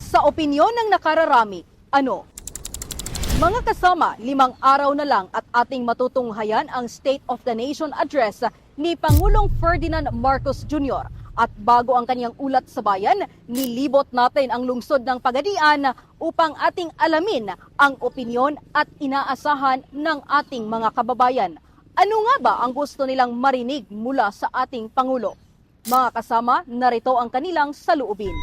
Sa opinyon ng nakararami, ano? Mga kasama, 5 araw na lang at ating matutunghayan ang State of the Nation Address ni Pangulong Ferdinand Marcos Jr. At bago ang kanyang ulat sa bayan, nilibot natin ang lungsod ng Pagadian upang ating alamin ang opinyon at inaasahan ng ating mga kababayan. Ano nga ba ang gusto nilang marinig mula sa ating Pangulo? Mga kasama, narito ang kanilang saloobin.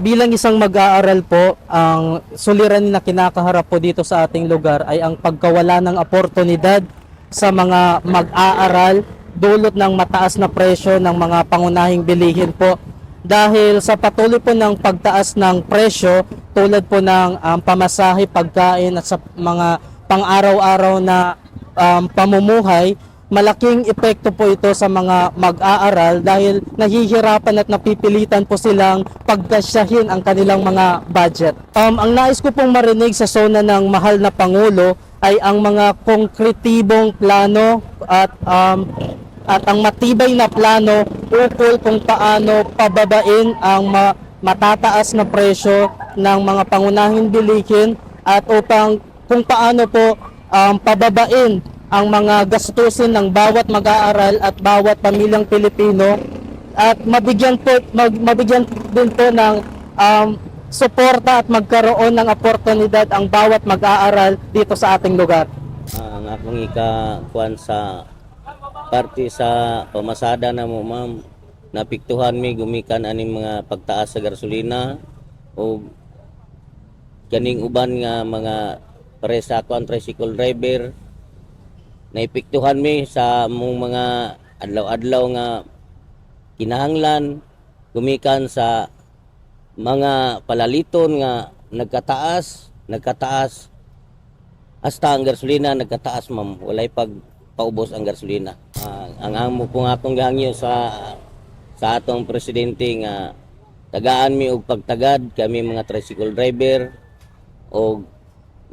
Bilang isang mag-aaral po, ang suliranin na kinakaharap po dito sa ating lugar ay ang pagkawala ng oportunidad sa mga mag-aaral dulot ng mataas na presyo ng mga pangunahing bilihin po. Dahil sa patuloy po ng pagtaas ng presyo tulad po ng pamasahe, pagkain at sa mga pang-araw-araw na pamumuhay, malaking epekto po ito sa mga mag-aaral dahil nahihirapan at napipilitan po silang pagkasyahin ang kanilang mga budget. Ang nais ko pong marinig sa sona ng mahal na Pangulo ay ang mga konkretibong plano at ang matibay na plano ukol kung paano pababain ang matataas na presyo ng mga pangunahing bilihin at kung paano po pababain ang mga gastusin ng bawat mag-aaral at bawat pamilyang Pilipino at mabigyan din po ng suporta at magkaroon ng oportunidad ang bawat mag-aaral dito sa ating lugar. Ang akong ikakuan sa parte sa pamasada na mo, ma'am, napiktuhan mi gumikan aning mga pagtaas sa gasolina o kaning uban nga mga pare sa akong tricycle driver. Naipiktuhan mi sa mong mga adlaw-adlaw nga kinahanglan gumikan sa mga palaliton nga nagkataas hasta ang gasolina nagkataas, ma'am. Walay paubos ang gasolina. Ang amo kong atong gihangyo sa atong presidente nga tagaan mi og pagtagad kami mga tricycle driver o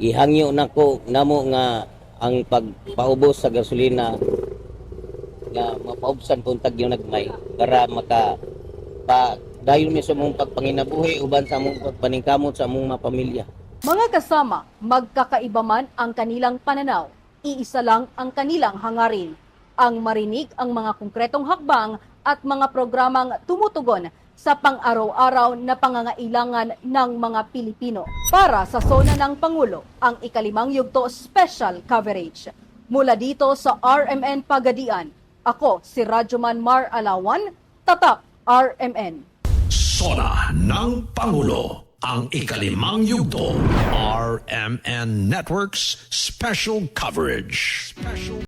ihangyo namo nga ang pagpaubos sa gasolina nga mapaubsan kung tagyo nagmay para dayon mi sa mong pagpanginabuhi uban sa mong pagpaningkamot sa mong pamilya. Mga kasama, magkakaiba man ang kanilang pananaw, iisa lang ang kanilang hangarin. Ang marinig ang mga konkretong hakbang at mga programang tumutugon sa pang-araw-araw na pangangailangan ng mga Pilipino. Para sa Sona ng Pangulo, ang ika-5 yugto special coverage. Mula dito sa RMN Pagadian, ako si Radyoman Mar Alawan, Tatak RMN. Sona ng Pangulo, ang ika-5 yugto. RMN Networks Special Coverage.